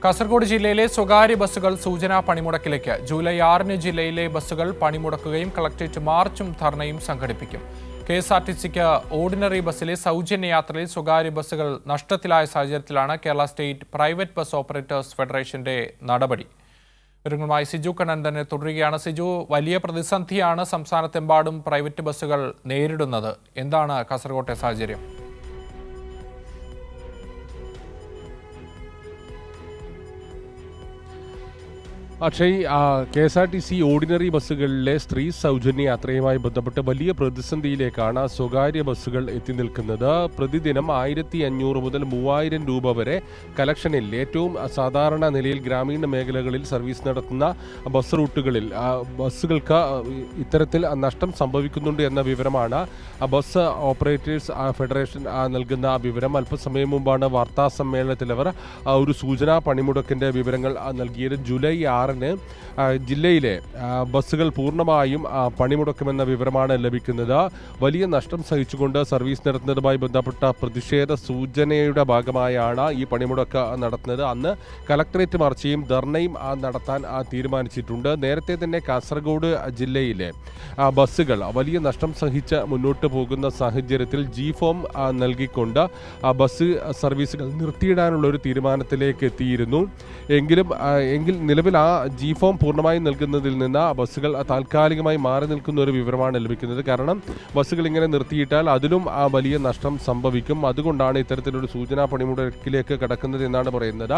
കാസർഗോഡ് ജില്ലയിലെ സ്വകാര്യ ബസ്സുകൾ സൂചനാ പണിമുടക്കിലേക്ക്. ജൂലൈ 6 ജില്ലയിലെ ബസ്സുകൾ പണിമുടക്കുകയും കളക്ടറേറ്റ് മാർച്ചും ധർണയും സംഘടിപ്പിക്കും. KSRTCക്ക് ഓർഡിനറി ബസ്സിലെ സൗജന്യ യാത്രയിൽ സ്വകാര്യ ബസ്സുകൾ നഷ്ടത്തിലായ സാഹചര്യത്തിലാണ് Kerala state private bus operators ഫെഡറേഷന്റെ നടപടി. വിവരങ്ങളുമായി സിജു കണ്ണൻ തന്നെ തുടരുകയാണ്. സിജു, വലിയ പ്രതിസന്ധിയാണ് സംസ്ഥാനത്തെമ്പാടും പ്രൈവറ്റ് ബസ്സുകൾ നേരിടുന്നത്. എന്താണ് കാസർഗോട്ടെ സാഹചര്യം? അക്ഷയ്, KSRTC ഓർഡിനറി ബസ്സുകളിലെ സ്ത്രീ സൗജന്യ യാത്രയുമായി ബന്ധപ്പെട്ട് വലിയ പ്രതിസന്ധിയിലേക്കാണ് സ്വകാര്യ ബസ്സുകൾ എത്തി നിൽക്കുന്നത്. പ്രതിദിനം 1500 മുതൽ 3000 രൂപ വരെ കളക്ഷനിൽ ഏറ്റവും സാധാരണ നിലയിൽ ഗ്രാമീണ മേഖലകളിൽ സർവീസ് നടത്തുന്ന ബസ് റൂട്ടുകളിൽ ബസ്സുകൾക്ക് ഇത്തരത്തിൽ നഷ്ടം സംഭവിക്കുന്നുണ്ട് എന്ന വിവരമാണ് ബസ് ഓപ്പറേറ്റേഴ്സ് ഫെഡറേഷൻ നൽകുന്ന വിവരം. അല്പസമയം മുമ്പാണ് വാർത്താ സമ്മേളനത്തിൽ അവർ ഒരു സൂചനാ പണിമുടക്കിൻ്റെ വിവരങ്ങൾ നൽകിയത്. ജൂലൈ 6 ജില്ലയിലെ ബസ്സുകൾ പൂർണ്ണമായും പണിമുടക്കുമെന്ന വിവരമാണ് ലഭിക്കുന്നത്. വലിയ നഷ്ടം സഹിച്ചുകൊണ്ട് സർവീസ് നടത്തുന്നതുമായി ബന്ധപ്പെട്ട പ്രതിഷേധ സൂചനയുടെ ഭാഗമായാണ് ഈ പണിമുടക്ക് നടത്തുന്നത്. അന്ന് കളക്ടറേറ്റ് മാർച്ചയും ധർണയും നടത്താൻ തീരുമാനിച്ചിട്ടുണ്ട്. നേരത്തെ തന്നെ കാസർഗോഡ് ജില്ലയിലെ ബസ്സുകൾ വലിയ നഷ്ടം സഹിച്ച് മുന്നോട്ട് പോകുന്ന സാഹചര്യത്തിൽ G-ഫോം നൽകിക്കൊണ്ട് ബസ് സർവീസുകൾ നിർത്തിയിടാനുള്ള ഒരു തീരുമാനത്തിലേക്ക് എത്തിയിരുന്നു. എങ്കിൽ നിലവിൽ G-ഫോം പൂർണ്ണമായും നൽകുന്നതിൽ നിന്ന് ബസ്സുകൾ താൽക്കാലികമായി മാറി നിൽക്കുന്ന ഒരു വിവരമാണ് ലഭിക്കുന്നത്. കാരണം ബസ്സുകൾ ഇങ്ങനെ നിർത്തിയിട്ടാൽ അതിലും വലിയ നഷ്ടം സംഭവിക്കും. അതുകൊണ്ടാണ് ഇത്തരത്തിലൊരു സൂചനാ പണിമുടക്കിലേക്ക് കടക്കുന്നത് എന്നാണ് പറയുന്നത്.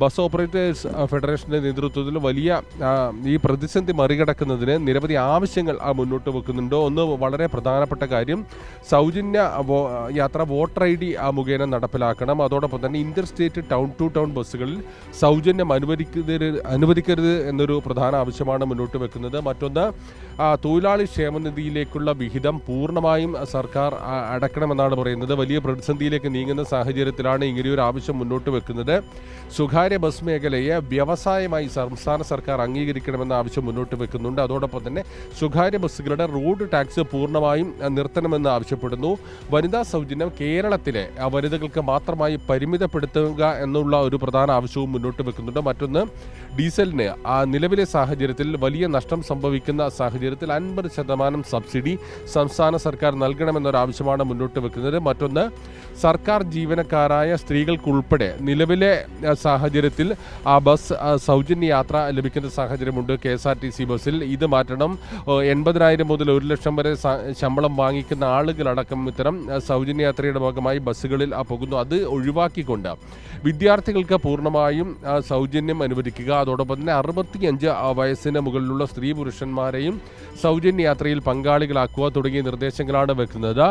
ബസ് ഓപ്പറേറ്റേഴ്സ് ഫെഡറേഷന്റെ നേതൃത്വത്തിൽ വലിയ ഈ പ്രതിസന്ധി മറികടക്കുന്നതിന് നിരവധി ആവശ്യങ്ങൾ മുന്നോട്ട് വെക്കുന്നുണ്ട്. ഒന്ന് വളരെ പ്രധാനപ്പെട്ട കാര്യം, സൗജന്യ യാത്ര വോട്ടർ ID മുഖേന നടപ്പിലാക്കണം. അതോടൊപ്പം തന്നെ interstate town to town ബസ്സുകളിൽ സൗജന്യം അനുവദിക്കരുത് എന്നൊരു പ്രധാന ആവശ്യമാണ് മുന്നോട്ട് വെക്കുന്നത്. മറ്റൊന്ന്, തൊഴിലാളി ക്ഷേമനിധിയിലേക്കുള്ള വിഹിതം പൂർണ്ണമായും സർക്കാർ അടക്കണമെന്നാണ് പറയുന്നത്. വലിയ പ്രതിസന്ധിയിലേക്ക് നീങ്ങുന്ന സാഹചര്യത്തിലാണ് ഇങ്ങനെയൊരു ആവശ്യം മുന്നോട്ട് വെക്കുന്നത്. സ്വകാര്യ ബസ് മേഖലയെ വ്യവസായമായി സംസ്ഥാന സർക്കാർ അംഗീകരിക്കണമെന്ന ആവശ്യം മുന്നോട്ട് വെക്കുന്നുണ്ട്. അതോടൊപ്പം തന്നെ സ്വകാര്യ ബസ്സുകളുടെ റോഡ് ടാക്സ് പൂർണ്ണമായും നിർത്തണമെന്ന് ആവശ്യപ്പെടുന്നു. വനിതാ സൗജന്യം കേരളത്തിലെ വനിതകൾക്ക് മാത്രമായി പരിമിതപ്പെടുത്തുക എന്നുള്ള ഒരു പ്രധാന ആവശ്യവും മുന്നോട്ട് വെക്കുന്നുണ്ട്. മറ്റൊന്ന്, ഡീസലിന് നിലവിലെ സാഹചര്യത്തിൽ വലിയ നഷ്ടം സംഭവിക്കുന്ന സാഹചര്യത്തിൽ 50% സബ്സിഡി സംസ്ഥാന സർക്കാർ നൽകണമെന്നൊരാവശ്യമാണ് മുന്നോട്ട് വെക്കുന്നത്. മറ്റൊന്ന്, സർക്കാർ ജീവനക്കാരായ സ്ത്രീകൾക്കുൾപ്പെടെ നിലവിലെ സാഹചര്യത്തിൽ ബസ് സൗജന്യ യാത്ര ലഭിക്കുന്ന സാഹചര്യമുണ്ട്. KSRTC ബസ്സിൽ ഇത് മാറ്റണം. 80,000 മുതൽ 1 ലക്ഷം വരെ ശമ്പളം വാങ്ങിക്കുന്ന ആളുകളടക്കം ഇത്തരം സൗജന്യ യാത്രയുടെ ഭാഗമായി ബസ്സുകളിൽ പോകുന്നു. അത് ഒഴിവാക്കിക്കൊണ്ട് വിദ്യാർത്ഥികൾക്ക് പൂർണ്ണമായും സൗജന്യം അനുവദിക്കുക. അതോടൊപ്പം തന്നെ 65 വയസ്സിന് മുകളിലുള്ള സ്ത്രീ പുരുഷന്മാരെയും സൗജന്യ യാത്രയിൽ പങ്കാളികളാക്കുക തുടങ്ങിയ നിർദ്ദേശങ്ങളാണ് വെക്കുന്നത്.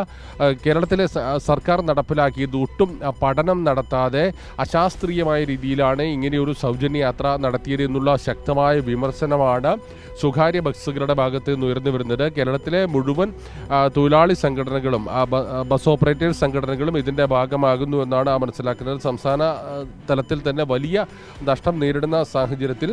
കേരളത്തിലെ സർക്കാർ നടപ്പിലാക്കിയത് ഒട്ടും പഠനം നടത്താതെ അശാസ്ത്രീയമായ രീതിയിലാണ് ഇങ്ങനെയൊരു സൗജന്യ യാത്ര നടത്തിയത് എന്നുള്ള ശക്തമായ വിമർശനമാണ് സ്വകാര്യ ബസ്സുകളുടെ ഭാഗത്ത് നിന്ന് ഉയർന്നു വരുന്നത്. കേരളത്തിലെ മുഴുവൻ തൊഴിലാളി സംഘടനകളും ബസ് ഓപ്പറേറ്റേഴ്സ് സംഘടനകളും ഇതിൻ്റെ ഭാഗമാകുന്നു എന്നാണ് മനസ്സിലാക്കുന്നത്. സംസ്ഥാന തലത്തിൽ തന്നെ വലിയ നഷ്ടം നേരിടുന്ന സാഹചര്യത്തിൽ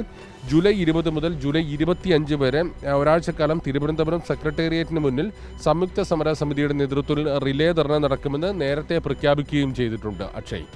ജൂലൈ 20 മുതൽ ജൂലൈ 25 വരെ ഒരാഴ്ചക്കാലം തിരുവനന്തപുരം സെക്രട്ടേറിയറ്റിന് മുന്നിൽ സംയുക്ത സമര സമിതിയുടെ നേതൃത്വത്തിൽ റിലേ ധർണ നടക്കുമെന്ന് നേരത്തെ പ്രഖ്യാപിക്കുകയും ചെയ്തിട്ടുണ്ട്. അക്ഷയ്.